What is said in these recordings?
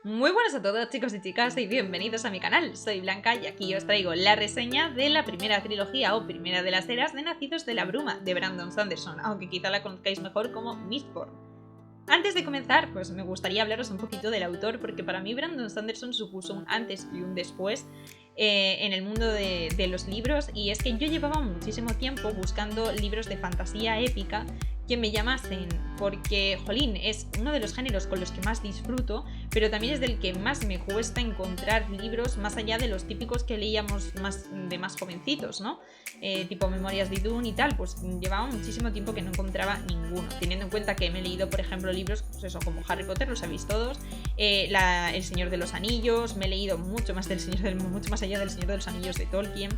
Muy buenas a todos, chicos y chicas, y bienvenidos a mi canal. Soy Blanca y aquí os traigo la reseña de la primera trilogía o primera de las eras de Nacidos de la Bruma de Brandon Sanderson, aunque quizá la conozcáis mejor como Mistborn. Antes de comenzar, pues me gustaría hablaros un poquito del autor, porque para mí Brandon Sanderson supuso un antes y un después en el mundo de los libros, y es que yo llevaba muchísimo tiempo buscando libros de fantasía épica que me llamasen, porque, jolín, es uno de los géneros con los que más disfruto, pero también es del que más me cuesta encontrar libros más allá de los típicos que leíamos de más jovencitos, ¿no? Tipo Memorias de Dune y tal, pues llevaba muchísimo tiempo que no encontraba ninguno, teniendo en cuenta que me he leído, por ejemplo, libros, pues eso, como Harry Potter, lo sabéis todos, El Señor de los Anillos, me he leído mucho más allá del Señor de los Anillos de Tolkien,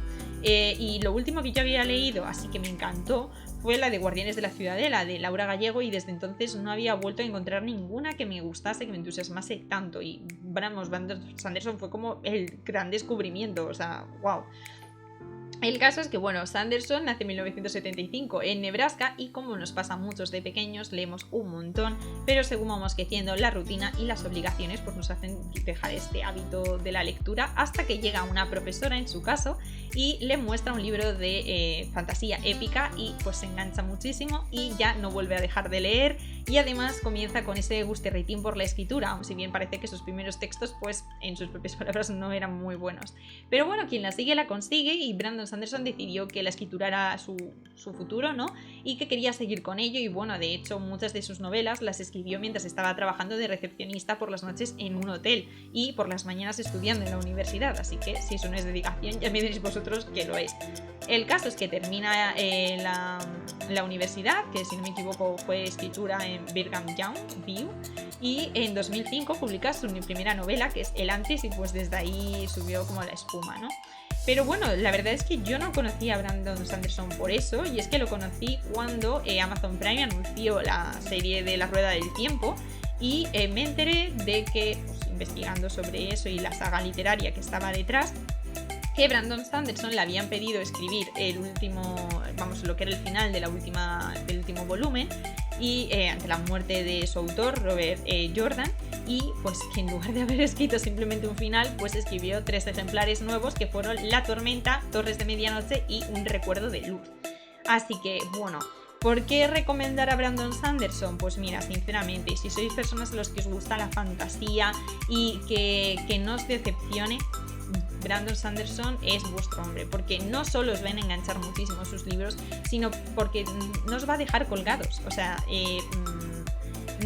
y lo último que yo había leído, así que me encantó, fue la de Guardianes de la Ciudadela, de Laura Gallego, y desde entonces no había vuelto a encontrar ninguna que me gustase, que me entusiasmase tanto. Y Brandon Sanderson fue como el gran descubrimiento, o sea, wow. El caso es que, bueno, Sanderson nace en 1975 en Nebraska y, como nos pasa a muchos de pequeños, leemos un montón, pero según vamos creciendo, la rutina y las obligaciones pues nos hacen dejar este hábito de la lectura, hasta que llega una profesora, en su caso, y le muestra un libro de fantasía épica y pues se engancha muchísimo y ya no vuelve a dejar de leer, y además comienza con ese gustirritín por la escritura, aun si bien parece que sus primeros textos, pues en sus propias palabras, no eran muy buenos. Pero bueno, quien la sigue la consigue, y Brandon Sanderson decidió que la escritura era su futuro, ¿no? Y que quería seguir con ello, y bueno, de hecho muchas de sus novelas las escribió mientras estaba trabajando de recepcionista por las noches en un hotel y por las mañanas estudiando en la universidad, así que si eso no es dedicación, ya me diréis vosotros que lo es. El caso es que termina la universidad, que si no me equivoco fue escritura en Brigham Young View, y en 2005 publica su primera novela, que es El Antes, y pues desde ahí subió como la espuma, ¿no? Pero bueno, la verdad es que yo no conocía a Brandon Sanderson por eso, y es que lo conocí cuando Amazon Prime anunció la serie de La Rueda del Tiempo, y me enteré de que, pues, investigando sobre eso y la saga literaria que estaba detrás, que Brandon Sanderson le habían pedido escribir el último, lo que era el final del último volumen, y ante la muerte de su autor, Robert Jordan, y pues que en lugar de haber escrito simplemente un final, pues escribió 3 ejemplares nuevos, que fueron La Tormenta, Torres de Medianoche y Un Recuerdo de Luz. Así que, bueno, ¿por qué recomendar a Brandon Sanderson? Pues mira, sinceramente, si sois personas a los que os gusta la fantasía y que no os decepcione, Brandon Sanderson es vuestro hombre, porque no solo os van a enganchar muchísimo sus libros, sino porque no os va a dejar colgados, o sea,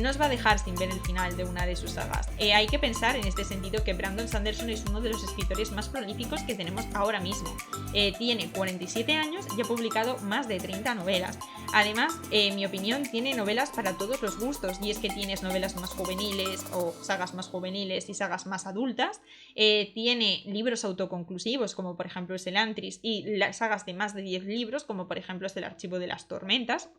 no os va a dejar sin ver el final de una de sus sagas. Hay que pensar en este sentido que Brandon Sanderson es uno de los escritores más prolíficos que tenemos ahora mismo. Tiene 47 años y ha publicado más de 30 novelas. Además, en mi opinión, tiene novelas para todos los gustos, y es que tienes novelas más juveniles o sagas más juveniles y sagas más adultas. Tiene libros autoconclusivos, como por ejemplo es El Antris, y las sagas de más de 10 libros, como por ejemplo es El Archivo de las Tormentas.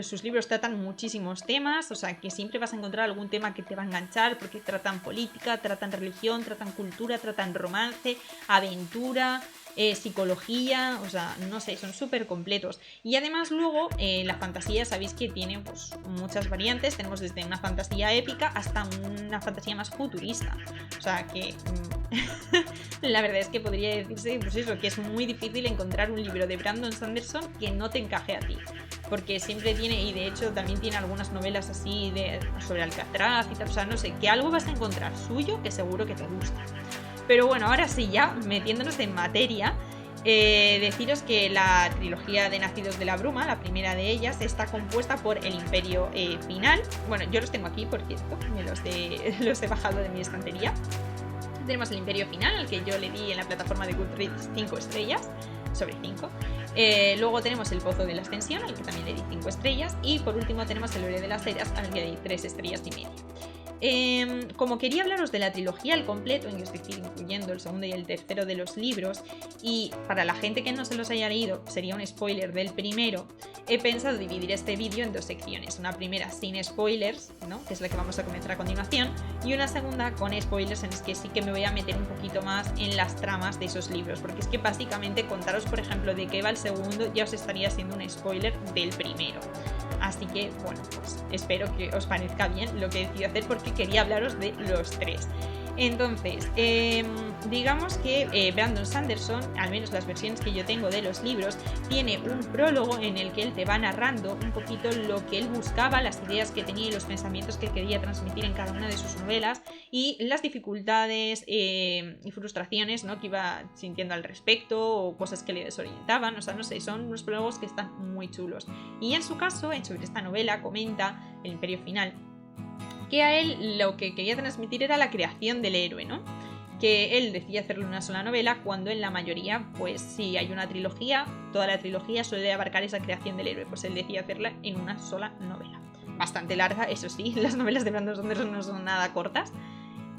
Sus libros tratan muchísimos temas, o sea que siempre vas a encontrar algún tema que te va a enganchar, porque tratan política, tratan religión, tratan cultura, tratan romance, aventura, psicología, o sea, no sé, son súper completos. Y además luego la fantasía, sabéis que tiene pues muchas variantes, tenemos desde una fantasía épica hasta una fantasía más futurista, o sea que la verdad es que podría decirse, pues eso, que es muy difícil encontrar un libro de Brandon Sanderson que no te encaje a ti, porque siempre tiene, y de hecho también tiene algunas novelas así sobre Alcatraz y tal, o sea, no sé, que algo vas a encontrar suyo que seguro que te gusta. Pero bueno, ahora sí, ya metiéndonos en materia, deciros que la trilogía de Nacidos de la Bruma, la primera de ellas, está compuesta por El Imperio Final. Bueno, yo los tengo aquí, por cierto, los he bajado de mi estantería. Tenemos El Imperio Final, al que yo le di en la plataforma de Goodreads 5 estrellas, sobre 5. Luego tenemos El Pozo de la Ascensión, al que también le di 5 estrellas. Y por último tenemos El Héroe de las Eras, al que le di 3 estrellas y media. Como quería hablaros de la trilogía al completo, es decir, incluyendo el segundo y el tercero de los libros, y para la gente que no se los haya leído sería un spoiler del primero, he pensado dividir este vídeo en 2 secciones. Una primera sin spoilers, ¿no?, que es la que vamos a comenzar a continuación, y una segunda con spoilers, en las que sí que me voy a meter un poquito más en las tramas de esos libros, porque es que básicamente contaros, por ejemplo, de qué va el segundo ya os estaría siendo un spoiler del primero. Así que, bueno, pues espero que os parezca bien lo que he decidido hacer porque quería hablaros de los tres. Entonces, digamos que Brandon Sanderson, al menos las versiones que yo tengo de los libros, tiene un prólogo en el que él te va narrando un poquito lo que él buscaba, las ideas que tenía y los pensamientos que quería transmitir en cada una de sus novelas y las dificultades y frustraciones, ¿no?, que iba sintiendo al respecto o cosas que le desorientaban. O sea, no sé, son unos prólogos que están muy chulos. Y en su caso, sobre esta novela, comenta El Imperio Final que a él lo que quería transmitir era la creación del héroe, ¿no? Que él decía hacerle una sola novela cuando en la mayoría, pues si hay una trilogía, toda la trilogía suele abarcar esa creación del héroe, pues él decía hacerla en una sola novela. Bastante larga, eso sí, las novelas de Brandon Sanderson no son nada cortas.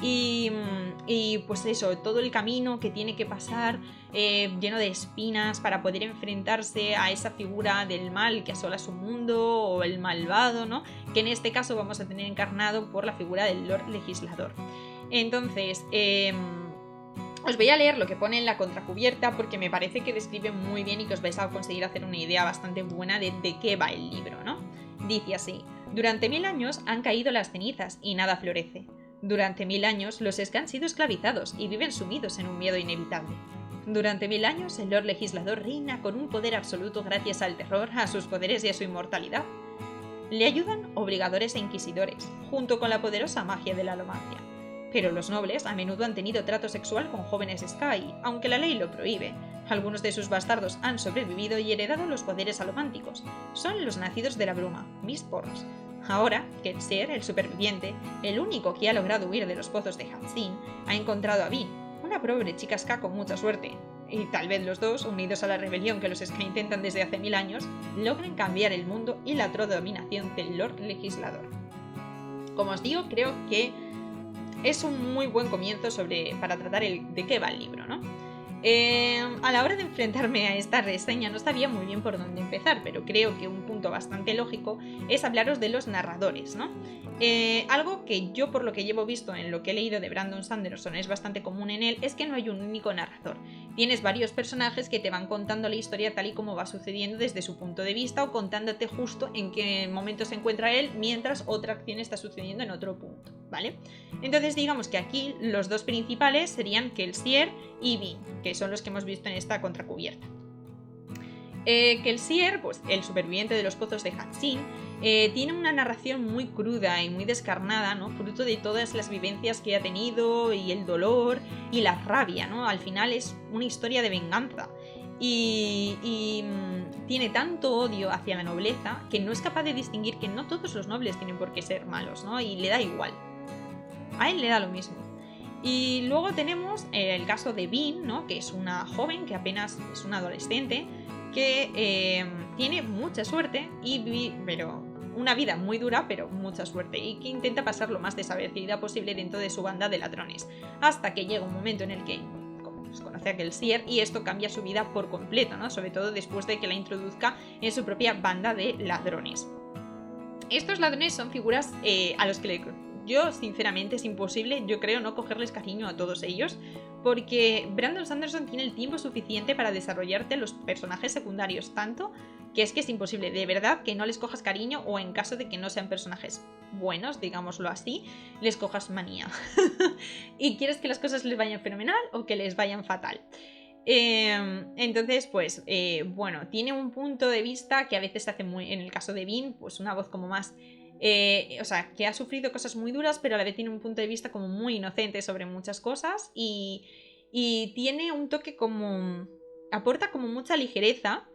Y pues eso, todo el camino que tiene que pasar lleno de espinas para poder enfrentarse a esa figura del mal que asola su mundo o el malvado, ¿no? Que en este caso vamos a tener encarnado por la figura del Lord Legislador. Entonces, os voy a leer lo que pone en la contracubierta porque me parece que describe muy bien y que os vais a conseguir hacer una idea bastante buena de qué va el libro, ¿no? Dice así: durante 1000 años han caído las cenizas y nada florece. Durante 1000 años los Esca han sido esclavizados y viven sumidos en un miedo inevitable. Durante 1000 años el Lord Legislador reina con un poder absoluto gracias al terror, a sus poderes y a su inmortalidad. Le ayudan obligadores e inquisidores, junto con la poderosa magia de la alomancia. Pero los nobles a menudo han tenido trato sexual con jóvenes Sky, aunque la ley lo prohíbe. Algunos de sus bastardos han sobrevivido y heredado los poderes alománticos. Son los nacidos de la bruma, Mistborns. Ahora, Kelsier, el superviviente, el único que ha logrado huir de los pozos de Hatsin, ha encontrado a Vin, una pobre chica Ska con mucha suerte. Y tal vez los dos, unidos a la rebelión que los Ska intentan desde hace 1000 años, logren cambiar el mundo y la atroz dominación del Lord Legislador. Como os digo, creo que es un muy buen comienzo para tratar de qué va el libro, ¿no? A la hora de enfrentarme a esta reseña no sabía muy bien por dónde empezar, pero creo que un punto bastante lógico es hablaros de los narradores, ¿no? Algo que yo, por lo que llevo visto en lo que he leído de Brandon Sanderson, es bastante común en él, es que no hay un único narrador. Tienes varios personajes que te van contando la historia tal y como va sucediendo desde su punto de vista o contándote justo en qué momento se encuentra él mientras otra acción está sucediendo en otro punto, ¿vale? Entonces digamos que aquí los dos principales serían Kelsier y Vin, que son los que hemos visto en esta contracubierta. Kelsier, pues el superviviente de los pozos de Hatsin, tiene una narración muy cruda y muy descarnada, ¿no? Fruto de todas las vivencias que ha tenido y el dolor y la rabia, ¿no? Al final es una historia de venganza y tiene tanto odio hacia la nobleza que no es capaz de distinguir que no todos los nobles tienen por qué ser malos, ¿no? Y le da igual. A él le da lo mismo. Y luego tenemos el caso de Vin, ¿no? Que es una joven que apenas es una adolescente que tiene mucha suerte pero una vida muy dura, pero mucha suerte, y que intenta pasar lo más desapercibida posible dentro de su banda de ladrones, hasta que llega un momento en el que pues, conoce a Kelsier y esto cambia su vida por completo, ¿no? Sobre todo después de que la introduzca en su propia banda de ladrones. Estos ladrones son figuras a los que yo, sinceramente, es imposible, yo creo, no cogerles cariño a todos ellos, porque Brandon Sanderson tiene el tiempo suficiente para desarrollarte los personajes secundarios, tanto que es imposible, de verdad, que no les cojas cariño o en caso de que no sean personajes buenos, digámoslo así, les cojas manía. Y quieres que las cosas les vayan fenomenal o que les vayan fatal. Entonces, pues, bueno, tiene un punto de vista que a veces se hace muy, en el caso de Vin, pues una voz como más... o sea, que ha sufrido cosas muy duras, pero a la vez tiene un punto de vista como muy inocente sobre muchas cosas y tiene un toque como... aporta como mucha ligereza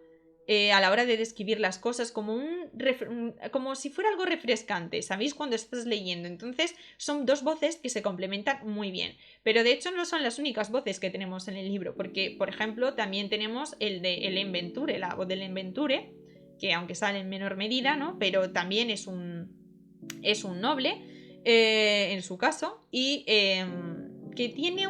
a la hora de describir las cosas, como como si fuera algo refrescante, ¿sabéis? Cuando estás leyendo. Entonces son dos voces que se complementan muy bien, pero de hecho no son las únicas voces que tenemos en el libro, porque por ejemplo también tenemos el de Elaine Venture, la voz de Elaine Venture, que aunque sale en menor medida, ¿no? Pero también es un noble en su caso y que tiene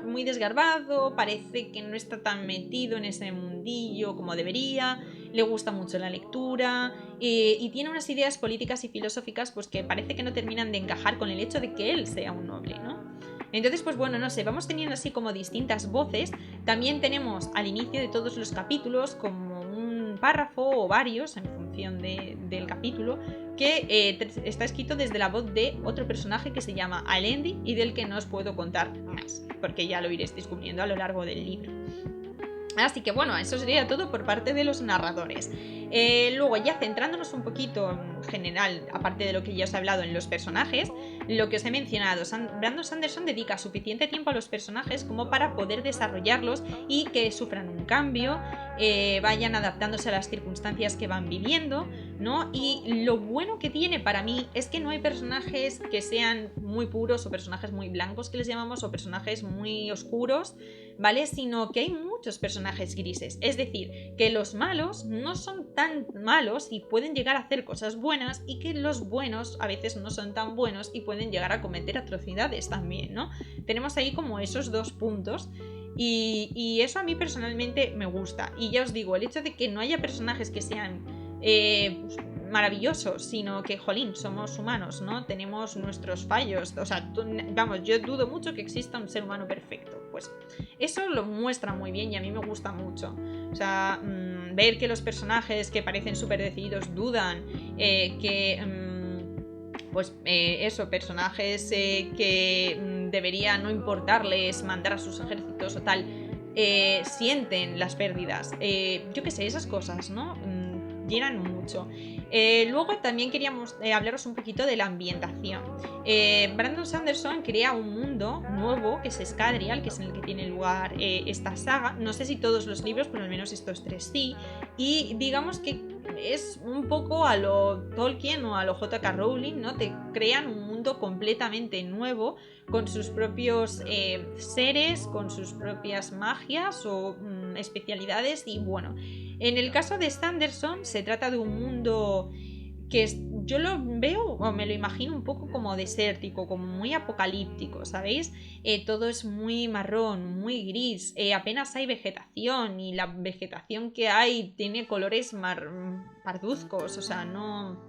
muy desgarbado, parece que no está tan metido en ese mundillo como debería, le gusta mucho la lectura y tiene unas ideas políticas y filosóficas pues que parece que no terminan de encajar con el hecho de que él sea un noble, ¿no? Entonces, pues bueno, no sé, vamos teniendo así como distintas voces. También tenemos al inicio de todos los capítulos como un párrafo o varios en función del capítulo, que está escrito desde la voz de otro personaje que se llama Alendi y del que no os puedo contar más, porque ya lo iréis descubriendo a lo largo del libro. Así que bueno, eso sería todo por parte de los narradores. Luego ya centrándonos un poquito en general, aparte de lo que ya os he hablado en los personajes, lo que os he mencionado, Brandon Sanderson dedica suficiente tiempo a los personajes como para poder desarrollarlos y que sufran un cambio, vayan adaptándose a las circunstancias que van viviendo, ¿no? Y lo bueno que tiene para mí es que no hay personajes que sean muy puros o personajes muy blancos que les llamamos, o personajes muy oscuros, ¿vale? Sino que hay muchos personajes grises, es decir, que los malos no son tan malos y pueden llegar a hacer cosas buenas, y que los buenos a veces no son tan buenos y pueden llegar a cometer atrocidades también, ¿no? Tenemos ahí como esos dos puntos. Y eso a mí personalmente me gusta. Y ya os digo, el hecho de que no haya personajes que sean maravillosos, sino que, jolín, somos humanos, ¿no? Tenemos nuestros fallos. O sea, vamos, yo dudo mucho que exista un ser humano perfecto. Pues eso lo muestra muy bien y a mí me gusta mucho. O sea, ver que los personajes que parecen súper decididos dudan, personajes que debería no importarles mandar a sus ejércitos o tal, sienten las pérdidas, yo qué sé, esas cosas, ¿no? Llenan mucho. Luego también queríamos hablaros un poquito de la ambientación. Brandon Sanderson crea un mundo nuevo que es Scadrial, que es en el que tiene lugar esta saga. No sé si todos los libros, pero al menos estos 3 sí. Y digamos que es un poco a lo Tolkien o a lo J.K. Rowling, ¿no? Te crean un mundo completamente nuevo con sus propios seres, con sus propias magias o especialidades. Y bueno, en el caso de Sanderson se trata de un mundo que yo lo veo o me lo imagino un poco como desértico, como muy apocalíptico, ¿sabéis? Todo es muy marrón, muy gris, apenas hay vegetación, y la vegetación que hay tiene colores parduzcos, o sea, no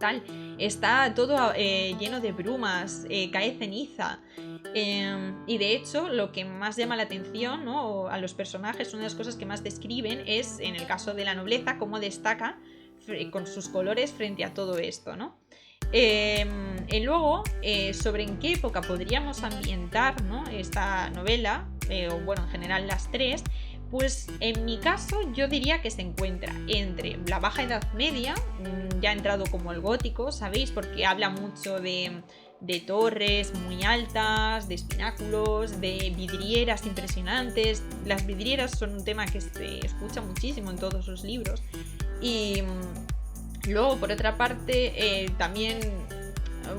tal. Está todo lleno de brumas, cae ceniza. Y de hecho lo que más llama la atención, ¿no?, a los personajes, una de las cosas que más describen es, en el caso de la nobleza, cómo destaca con sus colores frente a todo esto, ¿no? Y luego, sobre en qué época podríamos ambientar, ¿no?, esta novela, o bueno, en general las 3, pues en mi caso yo diría que se encuentra entre la Baja Edad Media, ya ha entrado como el gótico, ¿sabéis? Porque habla mucho de torres muy altas, de espináculos, de vidrieras impresionantes. Las vidrieras son un tema que se escucha muchísimo en todos los libros. Y luego, por otra parte, también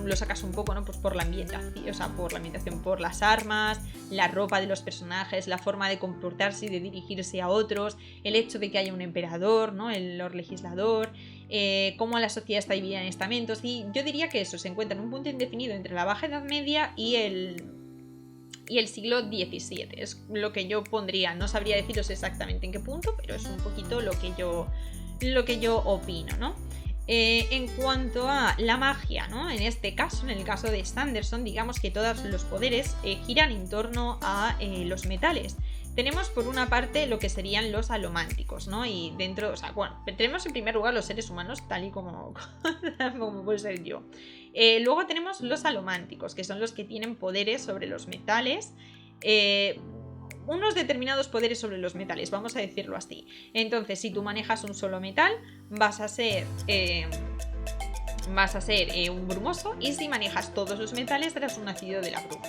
lo sacas un poco, ¿no?, pues por la ambientación, o sea, por las armas, la ropa de los personajes, la forma de comportarse y de dirigirse a otros, el hecho de que haya un emperador, ¿no?, el Lord Legislador, cómo la sociedad está dividida en estamentos. Y yo diría que eso se encuentra en un punto indefinido entre la Baja Edad Media y el siglo XVII. Es lo que yo pondría. No sabría deciros exactamente en qué punto, pero es un poquito lo que yo opino, ¿no? En cuanto a la magia, ¿no?, en este caso, en el caso de Sanderson, digamos que todos los poderes giran en torno a los metales. Tenemos por una parte lo que serían los alománticos, ¿no? Y dentro, o sea, bueno, tenemos en primer lugar los seres humanos, tal y como puede ser yo. Luego tenemos los alománticos, que son los que tienen poderes sobre los metales, unos determinados poderes sobre los metales, vamos a decirlo así. Entonces, si tú manejas un solo metal, vas a ser un brumoso, y si manejas todos los metales, serás un nacido de la bruma.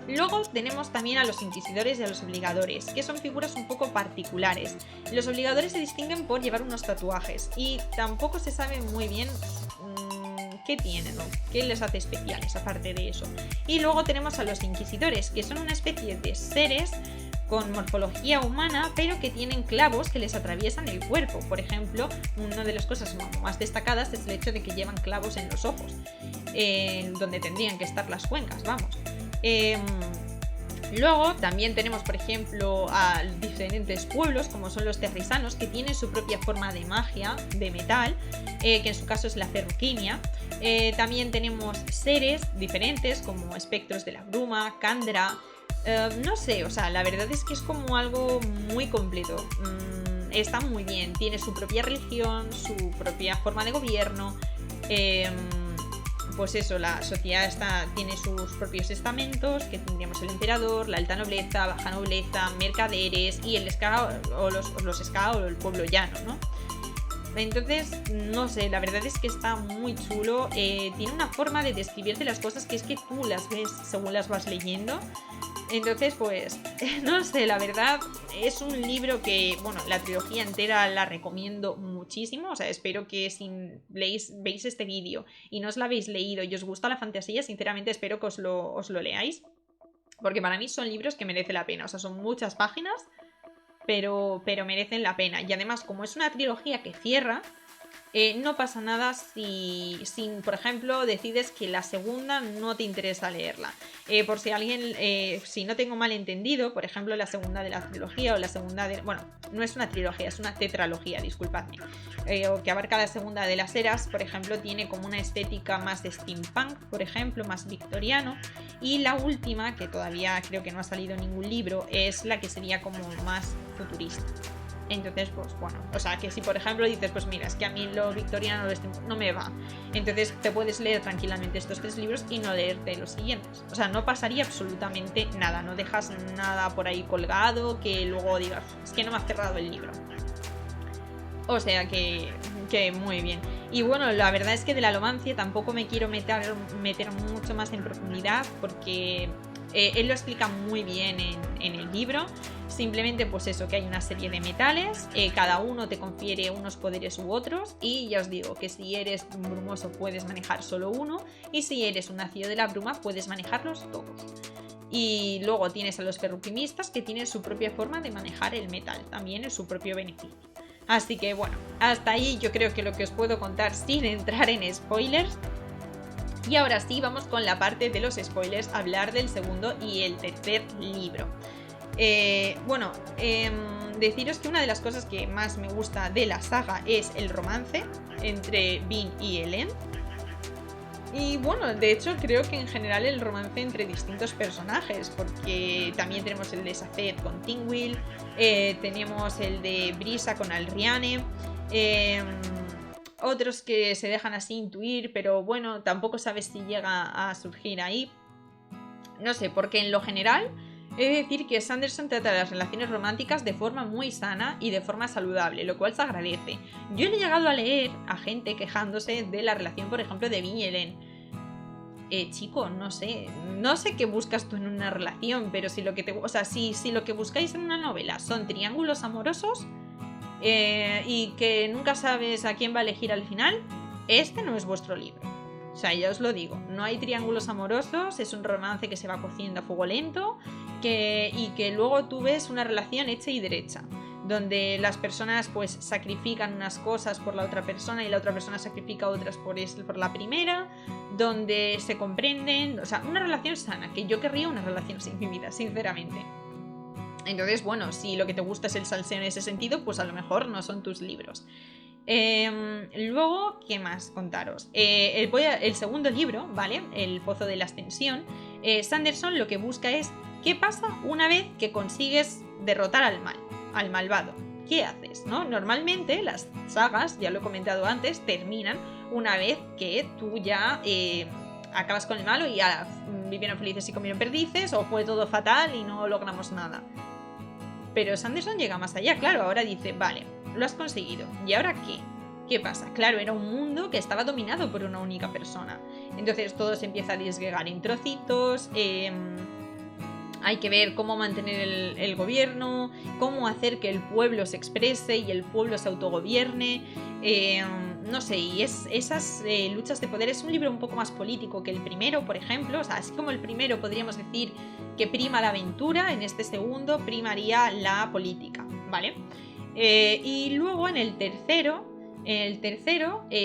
Luego tenemos también a los inquisidores y a los obligadores, que son figuras un poco particulares. Los obligadores se distinguen por llevar unos tatuajes y tampoco se sabe muy bien qué tienen, ¿no?, qué les hace especiales aparte de eso. Y luego tenemos a los inquisidores, que son una especie de seres con morfología humana, pero que tienen clavos que les atraviesan el cuerpo. Por ejemplo, una de las cosas más destacadas es el hecho de que llevan clavos en los ojos, donde tendrían que estar las cuencas, vamos. Luego también tenemos, por ejemplo, a diferentes pueblos, como son los terrisanos, que tienen su propia forma de magia, de metal, que en su caso es la ferroquimia. También tenemos seres diferentes, como espectros de la bruma, Kandra. No sé, o sea, la verdad es que es como algo muy completo. está muy bien. Tiene su propia religión, su propia forma de gobierno. Pues eso, la sociedad tiene sus propios estamentos, que tendríamos el emperador, la alta nobleza, baja nobleza, mercaderes y el ska o los ska o el pueblo llano, ¿no? Entonces, no sé, la verdad es que está muy chulo. Tiene una forma de describirte las cosas que es que tú las ves según las vas leyendo. Entonces, pues, no sé, la verdad es un libro que, bueno, la trilogía entera la recomiendo muchísimo. O sea, espero que si veis este vídeo y no os la habéis leído y os gusta la fantasía, sinceramente espero que os lo leáis. Porque para mí son libros que merecen la pena. O sea, son muchas páginas, pero merecen la pena. Y además, como es una trilogía que cierra, no pasa nada si, por ejemplo, decides que la segunda no te interesa leerla. Por si alguien, si no tengo mal entendido, por ejemplo, la segunda de la trilogía o la segunda de... Bueno, no es una trilogía, es una tetralogía, disculpadme. O que abarca la segunda de las eras, por ejemplo, tiene como una estética más de steampunk, por ejemplo, más victoriano. Y la última, que todavía creo que no ha salido ningún libro, es la que sería como más futurista. Entonces, pues bueno, o sea, que si por ejemplo dices, pues mira, es que a mí lo victoriano no me va, entonces te puedes leer tranquilamente estos 3 libros y no leerte los siguientes. O sea, no pasaría absolutamente nada, no dejas nada por ahí colgado que luego digas, es que no me ha cerrado el libro. O sea que muy bien. Y bueno, la verdad es que de la alomancia tampoco me quiero meter mucho más en profundidad porque él lo explica muy bien en el libro. Simplemente pues eso, que hay una serie de metales, cada uno te confiere unos poderes u otros, y ya os digo que si eres brumoso puedes manejar solo uno, y si eres un nacido de la bruma puedes manejarlos todos. Y luego tienes a los ferroquimistas que tienen su propia forma de manejar el metal, también es su propio beneficio. Así que bueno, hasta ahí yo creo que lo que os puedo contar sin entrar en spoilers. Y ahora sí, vamos con la parte de los spoilers, hablar del segundo y el tercer libro. Deciros que una de las cosas que más me gusta de la saga es el romance entre Vin y Ellen. Y bueno, de hecho creo que en general el romance entre distintos personajes, porque también tenemos el de Safed con Thingwil, tenemos el de Brisa con Alriane, otros que se dejan así intuir, pero bueno, tampoco sabes si llega a surgir ahí. No sé, porque en lo general he de decir que Sanderson trata las relaciones románticas de forma muy sana y de forma saludable, lo cual se agradece. Yo he llegado a leer a gente quejándose de la relación, por ejemplo, de Vin y Ellen. Chico, no sé qué buscas tú en una relación, pero si lo que si lo que buscáis en una novela son triángulos amorosos y que nunca sabes a quién va a elegir al final, este no es vuestro libro. O sea, ya os lo digo, no hay triángulos amorosos, es un romance que se va cociendo a fuego lento y que luego tú ves una relación hecha y derecha, donde las personas pues sacrifican unas cosas por la otra persona y la otra persona sacrifica otras por la primera, donde se comprenden, o sea, una relación sana, que yo querría una relación así en mi vida, sinceramente. Entonces, bueno, si lo que te gusta es el salseo en ese sentido, pues a lo mejor no son tus libros. Luego, ¿qué más contaros? El segundo libro, ¿vale? El Pozo de la Ascensión. Sanderson lo que busca es qué pasa una vez que consigues derrotar al malvado. ¿Qué haces? ¿No? Normalmente las sagas, ya lo he comentado antes, terminan una vez que tú ya acabas con el malo y ya vivieron felices y comieron perdices, o fue todo fatal y no logramos nada. Pero Sanderson llega más allá, claro, ahora dice, vale, lo has conseguido, ¿y ahora qué? ¿Qué pasa? Claro, era un mundo que estaba dominado por una única persona. Entonces todo se empieza a disgregar en trocitos, hay que ver cómo mantener el gobierno, cómo hacer que el pueblo se exprese y el pueblo se autogobierne. No sé, y esas luchas de poder. Es un libro un poco más político que el primero, por ejemplo. O sea, así como el primero podríamos decir que prima la aventura, en este segundo primaría la política, ¿vale? Y luego en el tercero,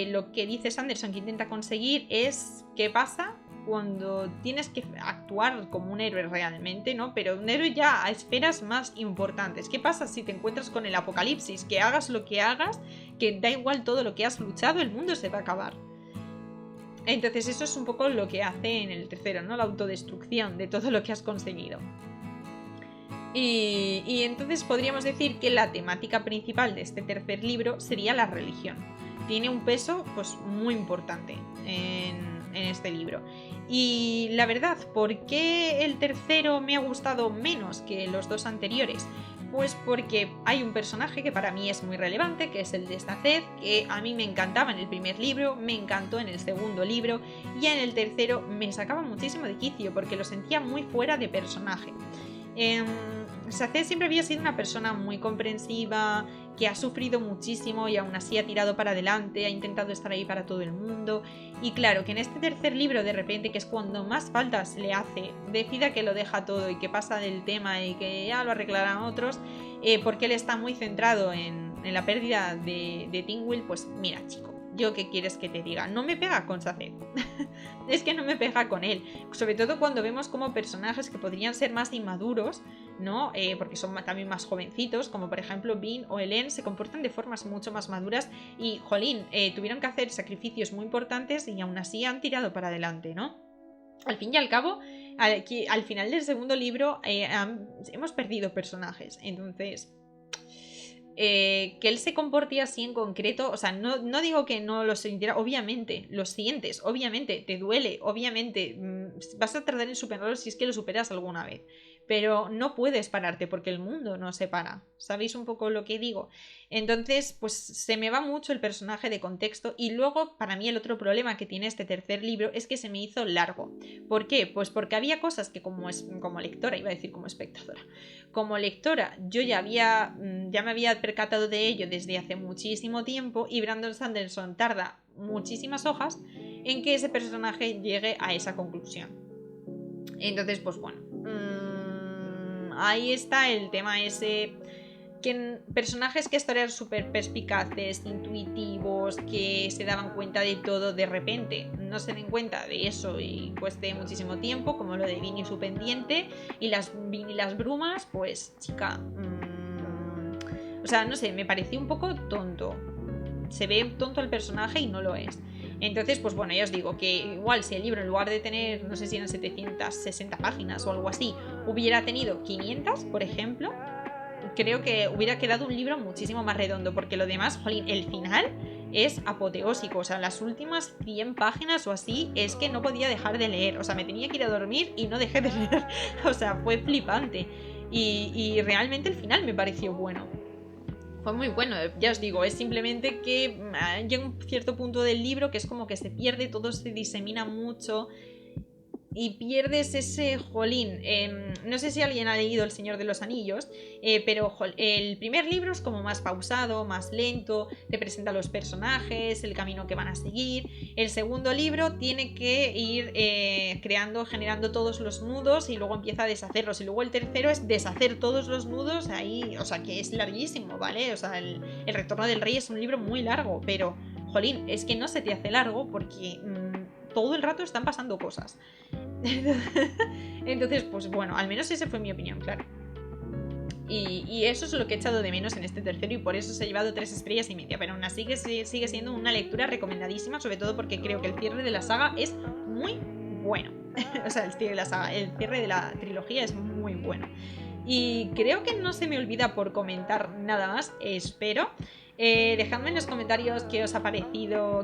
lo que dice Sanderson que intenta conseguir es qué pasa cuando tienes que actuar como un héroe realmente, ¿no? Pero un héroe ya a esferas más importantes. ¿Qué pasa si te encuentras con el apocalipsis? Que hagas lo que hagas, que da igual todo lo que has luchado, el mundo se va a acabar. Entonces eso es un poco lo que hace en el tercero, ¿no? La autodestrucción de todo lo que has conseguido. Y entonces podríamos decir que la temática principal de este tercer libro sería la religión. Tiene un peso pues muy importante en este libro. Y la verdad, ¿por qué el tercero me ha gustado menos que los dos anteriores? Pues porque hay un personaje que para mí es muy relevante, que es el de Saced, que a mí me encantaba en el primer libro, me encantó en el segundo libro, y en el tercero me sacaba muchísimo de quicio porque lo sentía muy fuera de personaje. Saced siempre había sido una persona muy comprensiva, que ha sufrido muchísimo y aún así ha tirado para adelante, ha intentado estar ahí para todo el mundo. Y claro, que en este tercer libro de repente, que es cuando más faltas le hace, decida que lo deja todo y que pasa del tema y que ya lo arreglarán otros, porque él está muy centrado en la pérdida de Tingwell. Pues mira, chico, yo qué quieres que te diga, no me pega con Saced. Es que no me pega con él, sobre todo cuando vemos como personajes que podrían ser más inmaduros, ¿no? Porque son también más jovencitos, como por ejemplo Bean o Helen, se comportan de formas mucho más maduras y, jolín, tuvieron que hacer sacrificios muy importantes y aún así han tirado para adelante, ¿no? Al fin y al cabo, al final del segundo libro hemos perdido personajes, entonces... que él se comporte así en concreto, o sea, no digo que no lo sintiera, obviamente, lo sientes, obviamente, te duele, obviamente, vas a tardar en superarlo si es que lo superas alguna vez, pero no puedes pararte porque el mundo no se para, ¿sabéis un poco lo que digo? Entonces, pues se me va mucho el personaje de contexto y luego, para mí, el otro problema que tiene este tercer libro es que se me hizo largo. ¿Por qué? Pues porque había cosas que como lectora, iba a decir como espectadora, como lectora yo ya me había percatado de ello desde hace muchísimo tiempo y Brandon Sanderson tarda muchísimas hojas en que ese personaje llegue a esa conclusión. Entonces, pues bueno, ahí está el tema ese, que personajes que eran súper perspicaces, intuitivos, que se daban cuenta de todo de repente, no se den cuenta de eso y cueste muchísimo tiempo, como lo de Vin y su pendiente, y Vin y las brumas, pues chica, o sea, no sé, me pareció un poco tonto. Se ve tonto el personaje y no lo es. Entonces, pues bueno, ya os digo que igual si el libro en lugar de tener, no sé si eran 760 páginas o algo así, hubiera tenido 500, por ejemplo, creo que hubiera quedado un libro muchísimo más redondo, porque lo demás, jolín, el final es apoteósico, o sea, las últimas 100 páginas o así es que no podía dejar de leer, o sea, me tenía que ir a dormir y no dejé de leer, o sea, fue flipante y realmente el final me pareció bueno. Fue muy bueno, ya os digo, es simplemente que llega un cierto punto del libro que es como que se pierde, todo se disemina mucho y pierdes ese jolín. No sé si alguien ha leído El Señor de los Anillos, pero el primer libro es como más pausado, más lento, te presenta los personajes, el camino que van a seguir. El segundo libro tiene que ir generando todos los nudos y luego empieza a deshacerlos. Y luego el tercero es deshacer todos los nudos ahí, o sea que es larguísimo, ¿vale? O sea, el Retorno del Rey es un libro muy largo, pero jolín, es que no se te hace largo porque todo el rato están pasando cosas. Entonces, pues bueno, al menos esa fue mi opinión, claro. Y eso es lo que he echado de menos en este tercero y por eso se ha llevado 3 estrellas y media. Pero aún así sigue siendo una lectura recomendadísima, sobre todo porque creo que el cierre de la saga es muy bueno. O sea, el cierre de la trilogía es muy bueno. Y creo que no se me olvida por comentar nada más, espero. Dejadme en los comentarios qué os han parecido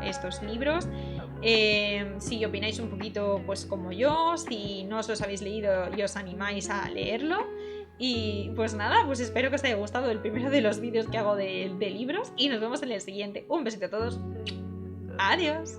estos libros. Si opináis un poquito pues como yo, si no os los habéis leído y os animáis a leerlo. Y pues nada, pues espero que os haya gustado el primero de los vídeos que hago de libros y nos vemos en el siguiente. Un besito a todos. Adiós.